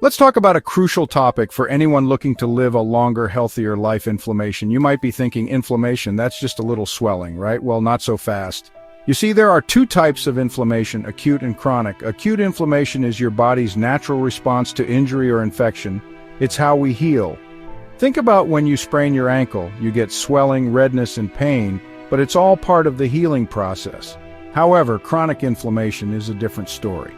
Let's talk about a crucial topic for anyone looking to live a longer, healthier life: inflammation. You might be thinking, inflammation, that's just a little swelling, right? Well, not so fast. You see, there are two types of inflammation, acute and chronic. Acute inflammation is your body's natural response to injury or infection. It's how we heal. Think about when you sprain your ankle. You get swelling, redness, and pain, but it's all part of the healing process. However, chronic inflammation is a different story.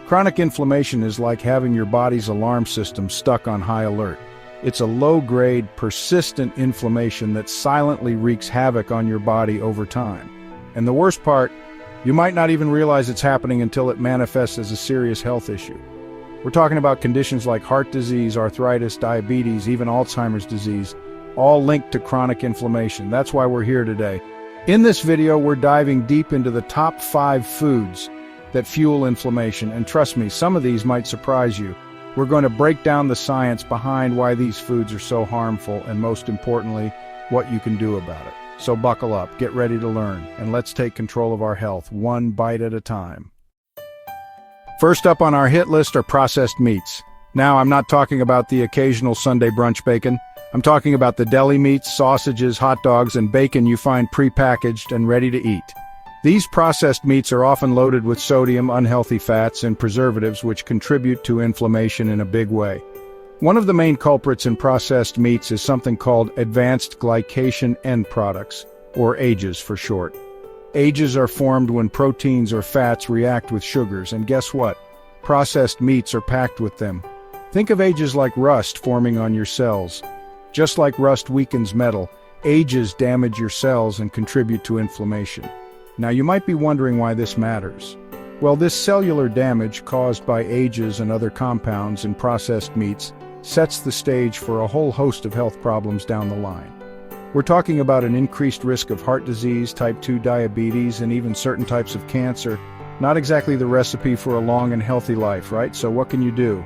Chronic inflammation is like having your body's alarm system stuck on high alert. It's a low-grade, persistent inflammation that silently wreaks havoc on your body over time. And the worst part, you might not even realize it's happening until it manifests as a serious health issue. We're talking about conditions like heart disease, arthritis, diabetes, even Alzheimer's disease, all linked to chronic inflammation. That's why we're here today. In this video, we're diving deep into the top 5 foods that fuel inflammation, and trust me, some of these might surprise you. We're going to break down the science behind why these foods are so harmful, and most importantly, what you can do about it. So buckle up, get ready to learn, and let's take control of our health, one bite at a time. First up on our hit list are processed meats. Now, I'm not talking about the occasional Sunday brunch bacon. I'm talking about the deli meats, sausages, hot dogs, and bacon you find prepackaged and ready to eat. These processed meats are often loaded with sodium, unhealthy fats, and preservatives which contribute to inflammation in a big way. One of the main culprits in processed meats is something called advanced glycation end products, or AGEs for short. AGEs are formed when proteins or fats react with sugars, and guess what? Processed meats are packed with them. Think of AGEs like rust forming on your cells. Just like rust weakens metal, AGEs damage your cells and contribute to inflammation. Now you might be wondering why this matters. Well, this cellular damage caused by AGEs and other compounds in processed meats sets the stage for a whole host of health problems down the line. We're talking about an increased risk of heart disease, type 2 diabetes, and even certain types of cancer. Not exactly the recipe for a long and healthy life, right? So what can you do?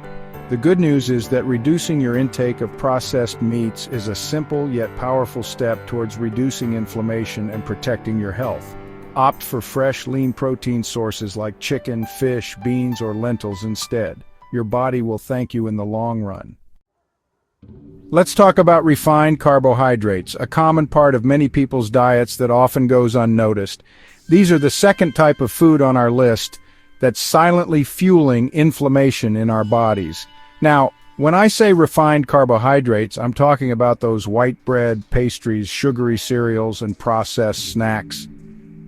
The good news is that reducing your intake of processed meats is a simple yet powerful step towards reducing inflammation and protecting your health. Opt for fresh, lean protein sources like chicken, fish, beans, or lentils instead. Your body will thank you in the long run. Let's talk about refined carbohydrates, a common part of many people's diets that often goes unnoticed. These are the second type of food on our list that's silently fueling inflammation in our bodies. Now, when I say refined carbohydrates, I'm talking about those white bread, pastries, sugary cereals, and processed snacks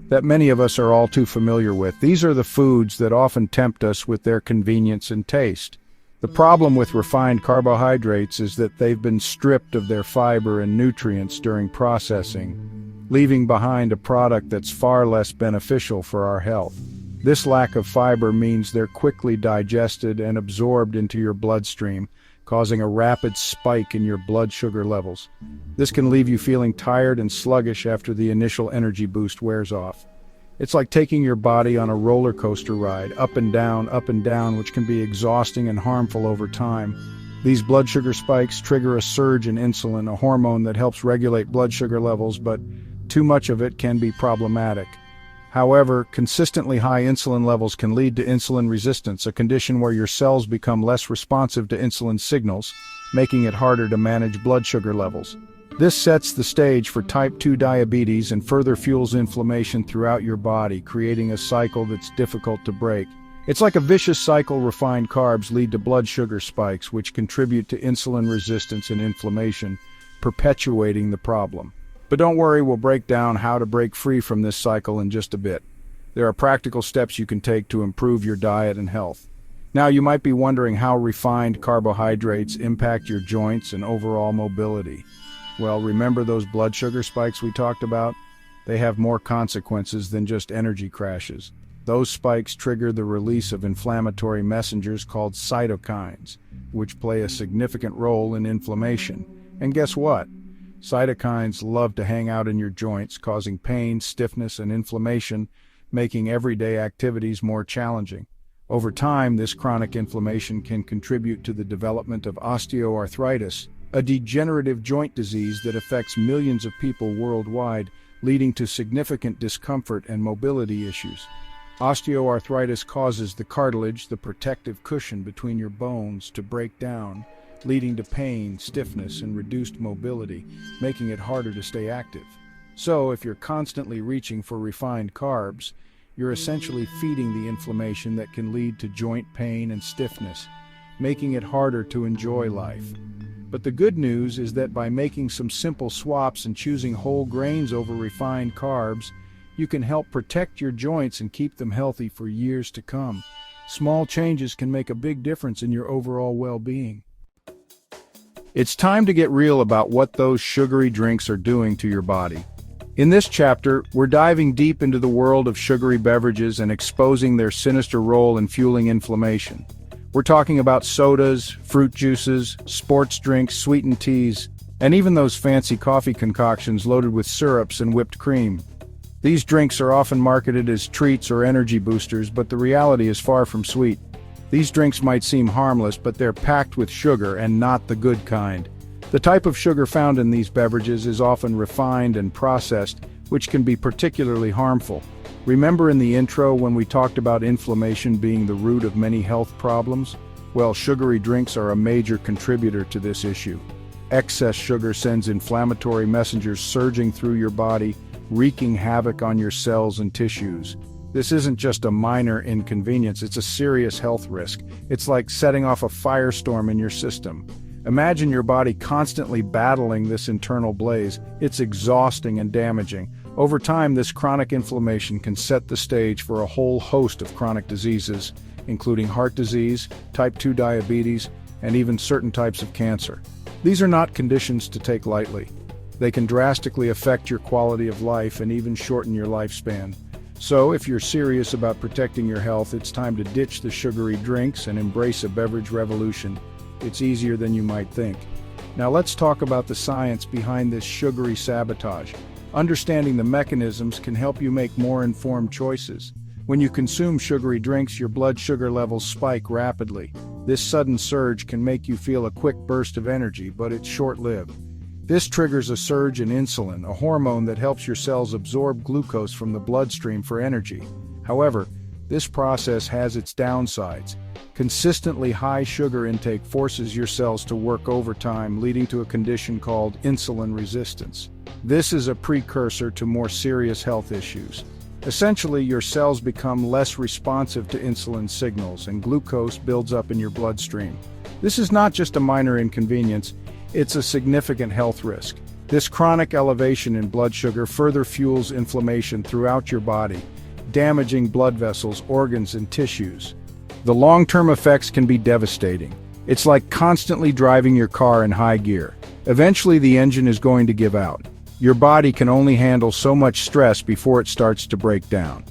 that many of us are all too familiar with. These are the foods that often tempt us with their convenience and taste. The problem with refined carbohydrates is that they've been stripped of their fiber and nutrients during processing, leaving behind a product that's far less beneficial for our health. This lack of fiber means they're quickly digested and absorbed into your bloodstream, causing a rapid spike in your blood sugar levels. This can leave you feeling tired and sluggish after the initial energy boost wears off. It's like taking your body on a roller coaster ride, up and down, which can be exhausting and harmful over time. These blood sugar spikes trigger a surge in insulin, a hormone that helps regulate blood sugar levels, but too much of it can be problematic. However, consistently high insulin levels can lead to insulin resistance, a condition where your cells become less responsive to insulin signals, making it harder to manage blood sugar levels. This sets the stage for type 2 diabetes and further fuels inflammation throughout your body, creating a cycle that's difficult to break. It's like a vicious cycle. Refined carbs lead to blood sugar spikes, which contribute to insulin resistance and inflammation, perpetuating the problem. But don't worry, we'll break down how to break free from this cycle in just a bit. There are practical steps you can take to improve your diet and health. Now, you might be wondering how refined carbohydrates impact your joints and overall mobility. Well, remember those blood sugar spikes we talked about? They have more consequences than just energy crashes. Those spikes trigger the release of inflammatory messengers called cytokines, which play a significant role in inflammation. And guess what? Cytokines love to hang out in your joints, causing pain, stiffness, and inflammation, making everyday activities more challenging. Over time, this chronic inflammation can contribute to the development of osteoarthritis, a degenerative joint disease that affects millions of people worldwide, leading to significant discomfort and mobility issues. Osteoarthritis causes the cartilage, the protective cushion between your bones, to break down, leading to pain, stiffness, and reduced mobility, making it harder to stay active. So, if you're constantly reaching for refined carbs, you're essentially feeding the inflammation that can lead to joint pain and stiffness, making it harder to enjoy life. But the good news is that by making some simple swaps and choosing whole grains over refined carbs, you can help protect your joints and keep them healthy for years to come. Small changes can make a big difference in your overall well-being. It's time to get real about what those sugary drinks are doing to your body. In this chapter, we're diving deep into the world of sugary beverages and exposing their sinister role in fueling inflammation. We're talking about sodas, fruit juices, sports drinks, sweetened teas, and even those fancy coffee concoctions loaded with syrups and whipped cream. These drinks are often marketed as treats or energy boosters, but the reality is far from sweet. These drinks might seem harmless, but they're packed with sugar, and not the good kind. The type of sugar found in these beverages is often refined and processed, which can be particularly harmful. Remember in the intro when we talked about inflammation being the root of many health problems? Well, sugary drinks are a major contributor to this issue. Excess sugar sends inflammatory messengers surging through your body, wreaking havoc on your cells and tissues. This isn't just a minor inconvenience, it's a serious health risk. It's like setting off a firestorm in your system. Imagine your body constantly battling this internal blaze. It's exhausting and damaging. Over time, this chronic inflammation can set the stage for a whole host of chronic diseases, including heart disease, type 2 diabetes, and even certain types of cancer. These are not conditions to take lightly. They can drastically affect your quality of life and even shorten your lifespan. So, if you're serious about protecting your health, it's time to ditch the sugary drinks and embrace a beverage revolution. It's easier than you might think. Now let's talk about the science behind this sugary sabotage. Understanding the mechanisms can help you make more informed choices. When you consume sugary drinks, your blood sugar levels spike rapidly. This sudden surge can make you feel a quick burst of energy, but it's short-lived. This triggers a surge in insulin, a hormone that helps your cells absorb glucose from the bloodstream for energy. However, this process has its downsides. Consistently high sugar intake forces your cells to work overtime, leading to a condition called insulin resistance. This is a precursor to more serious health issues. Essentially, your cells become less responsive to insulin signals, and glucose builds up in your bloodstream. This is not just a minor inconvenience, it's a significant health risk. This chronic elevation in blood sugar further fuels inflammation throughout your body, damaging blood vessels, organs, and tissues. The long-term effects can be devastating. It's like constantly driving your car in high gear. Eventually, the engine is going to give out. Your body can only handle so much stress before it starts to break down.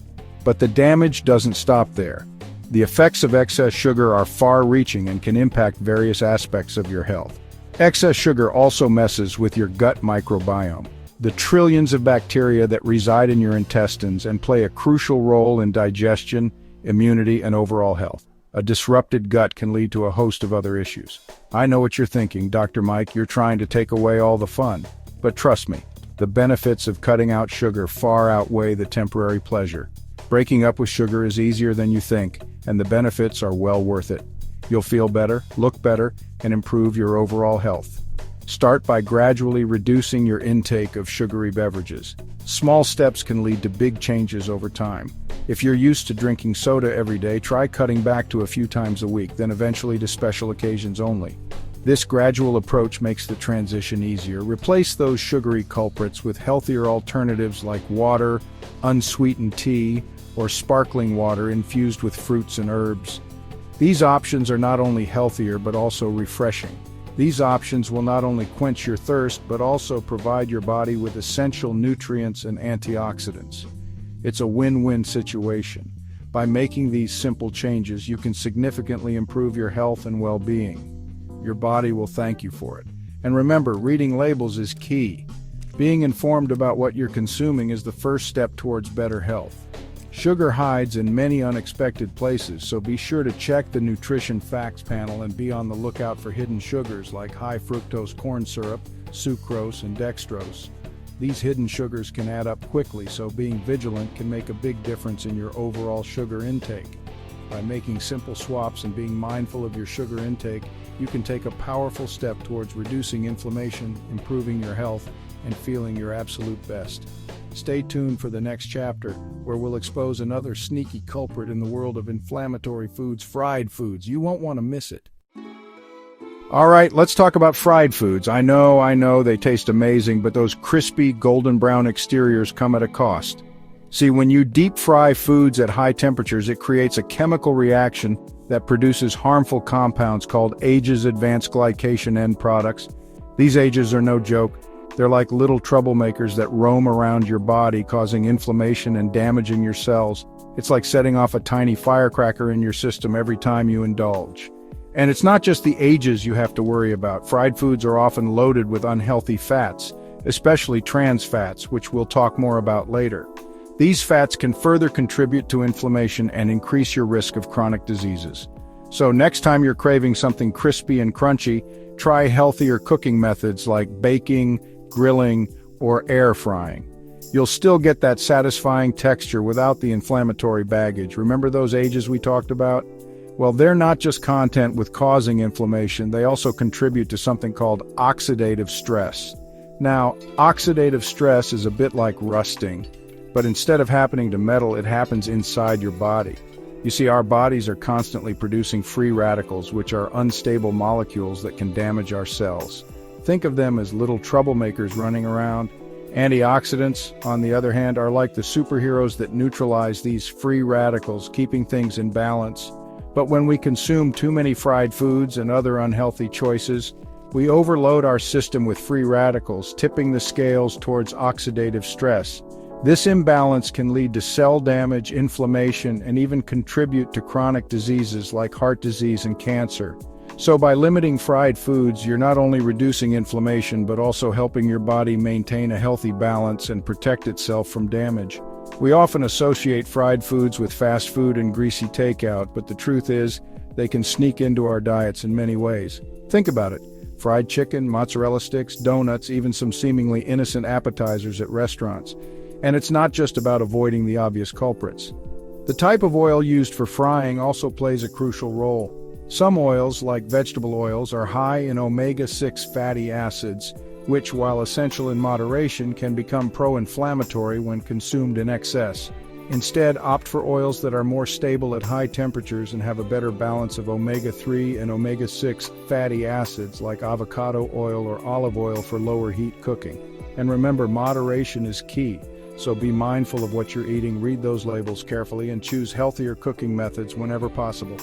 But the damage doesn't stop there. The effects of excess sugar are far-reaching and can impact various aspects of your health. Excess sugar also messes with your gut microbiome, the trillions of bacteria that reside in your intestines and play a crucial role in digestion, immunity, and overall health. A disrupted gut can lead to a host of other issues. I know what you're thinking, Dr. Mike, you're trying to take away all the fun. But trust me, the benefits of cutting out sugar far outweigh the temporary pleasure. Breaking up with sugar is easier than you think, and the benefits are well worth it. You'll feel better, look better, and improve your overall health. Start by gradually reducing your intake of sugary beverages. Small steps can lead to big changes over time. If you're used to drinking soda every day, try cutting back to a few times a week, then eventually to special occasions only. This gradual approach makes the transition easier. Replace those sugary culprits with healthier alternatives like water, unsweetened tea, or sparkling water infused with fruits and herbs. These options are not only healthier but also refreshing. These options will not only quench your thirst but also provide your body with essential nutrients and antioxidants. It's a win-win situation. By making these simple changes, you can significantly improve your health and well-being. Your body will thank you for it. And remember, reading labels is key. Being informed about what you're consuming is the first step towards better health. Sugar hides in many unexpected places, so be sure to check the nutrition facts panel and be on the lookout for hidden sugars like high fructose corn syrup, sucrose, and dextrose. These hidden sugars can add up quickly, so being vigilant can make a big difference in your overall sugar intake. By making simple swaps and being mindful of your sugar intake, you can take a powerful step towards reducing inflammation, improving your health, and feeling your absolute best. Stay tuned for the next chapter, where we'll expose another sneaky culprit in the world of inflammatory foods, fried foods. You won't want to miss it. All right, let's talk about fried foods. I know, they taste amazing, but those crispy, golden brown exteriors come at a cost. See, when you deep fry foods at high temperatures, it creates a chemical reaction that produces harmful compounds called AGEs, advanced glycation end products. These AGEs are no joke. They're like little troublemakers that roam around your body, causing inflammation and damaging your cells. It's like setting off a tiny firecracker in your system every time you indulge. And it's not just the AGEs you have to worry about. Fried foods are often loaded with unhealthy fats, especially trans fats, which we'll talk more about later. These fats can further contribute to inflammation and increase your risk of chronic diseases. So next time you're craving something crispy and crunchy, try healthier cooking methods like baking, grilling, or air frying. You'll still get that satisfying texture without the inflammatory baggage. Remember those AGEs we talked about? Well, they're not just content with causing inflammation, they also contribute to something called oxidative stress. Now, oxidative stress is a bit like rusting, but instead of happening to metal, it happens inside your body. You see, our bodies are constantly producing free radicals, which are unstable molecules that can damage our cells. Think of them as little troublemakers running around. Antioxidants, on the other hand, are like the superheroes that neutralize these free radicals, keeping things in balance. But when we consume too many fried foods and other unhealthy choices, we overload our system with free radicals, tipping the scales towards oxidative stress. This imbalance can lead to cell damage, inflammation, and even contribute to chronic diseases like heart disease and cancer. So by limiting fried foods, you're not only reducing inflammation, but also helping your body maintain a healthy balance and protect itself from damage. We often associate fried foods with fast food and greasy takeout, but the truth is, they can sneak into our diets in many ways. Think about it. Fried chicken, mozzarella sticks, donuts, even some seemingly innocent appetizers at restaurants. And it's not just about avoiding the obvious culprits. The type of oil used for frying also plays a crucial role. Some oils, like vegetable oils, are high in omega-6 fatty acids, which, while essential in moderation, can become pro-inflammatory when consumed in excess. Instead, opt for oils that are more stable at high temperatures and have a better balance of omega-3 and omega-6 fatty acids, like avocado oil or olive oil for lower heat cooking. And remember, moderation is key. So be mindful of what you're eating, read those labels carefully, and choose healthier cooking methods whenever possible.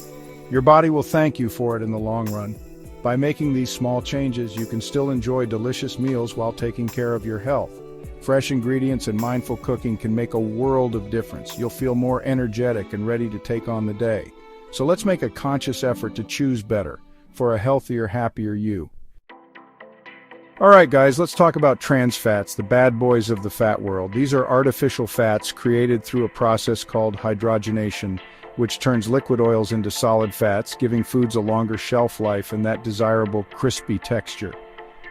Your body will thank you for it in the long run. By making these small changes, you can still enjoy delicious meals while taking care of your health. Fresh ingredients and mindful cooking can make a world of difference. You'll feel more energetic and ready to take on the day. So let's make a conscious effort to choose better for a healthier, happier you. All right, guys, let's talk about trans fats, the bad boys of the fat world. These are artificial fats created through a process called hydrogenation, which turns liquid oils into solid fats, giving foods a longer shelf life and that desirable crispy texture.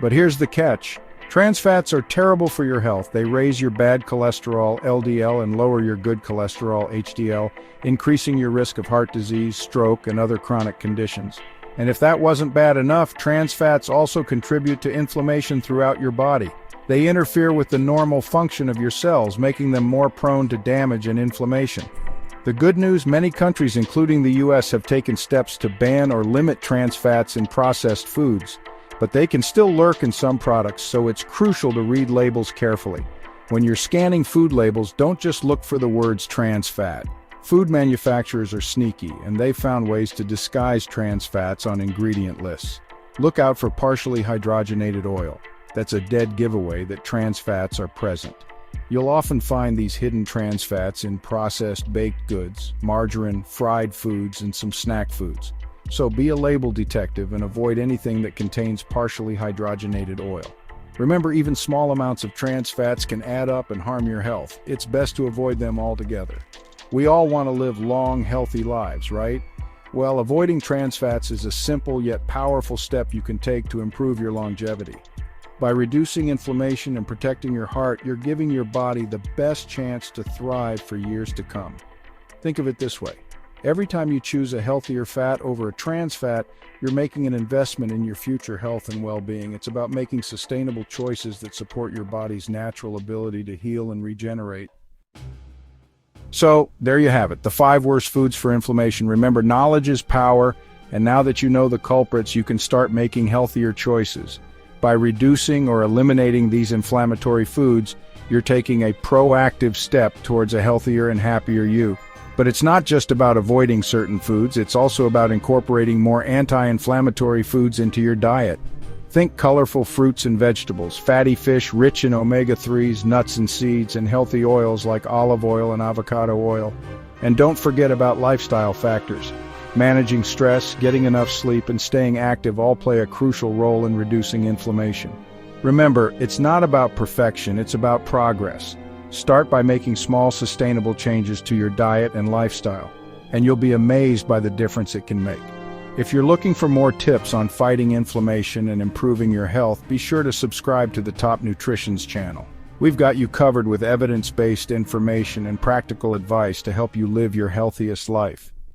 But here's the catch. Trans fats are terrible for your health. They raise your bad cholesterol, LDL, and lower your good cholesterol, HDL, increasing your risk of heart disease, stroke, and other chronic conditions. And if that wasn't bad enough, trans fats also contribute to inflammation throughout your body. They interfere with the normal function of your cells, making them more prone to damage and inflammation. The good news, many countries, including the US, have taken steps to ban or limit trans fats in processed foods, but they can still lurk in some products, so it's crucial to read labels carefully. When you're scanning food labels, don't just look for the words trans fat. Food manufacturers are sneaky, and they've found ways to disguise trans fats on ingredient lists. Look out for partially hydrogenated oil. That's a dead giveaway that trans fats are present. You'll often find these hidden trans fats in processed baked goods, margarine, fried foods, and some snack foods. So be a label detective and avoid anything that contains partially hydrogenated oil. Remember, even small amounts of trans fats can add up and harm your health. It's best to avoid them altogether. We all want to live long, healthy lives, right? Well, avoiding trans fats is a simple yet powerful step you can take to improve your longevity. By reducing inflammation and protecting your heart, you're giving your body the best chance to thrive for years to come. Think of it this way. Every time you choose a healthier fat over a trans fat, you're making an investment in your future health and well-being. It's about making sustainable choices that support your body's natural ability to heal and regenerate. So, there you have it, the 5 worst foods for inflammation. Remember, knowledge is power, and now that you know the culprits, you can start making healthier choices. By reducing or eliminating these inflammatory foods, you're taking a proactive step towards a healthier and happier you. But it's not just about avoiding certain foods, it's also about incorporating more anti-inflammatory foods into your diet. Think colorful fruits and vegetables, fatty fish rich in omega-3s, nuts and seeds, and healthy oils like olive oil and avocado oil. And don't forget about lifestyle factors. Managing stress, getting enough sleep, and staying active all play a crucial role in reducing inflammation. Remember, it's not about perfection, it's about progress. Start by making small, sustainable changes to your diet and lifestyle, and you'll be amazed by the difference it can make. If you're looking for more tips on fighting inflammation and improving your health, be sure to subscribe to the Top Nutrition's channel. We've got you covered with evidence-based information and practical advice to help you live your healthiest life.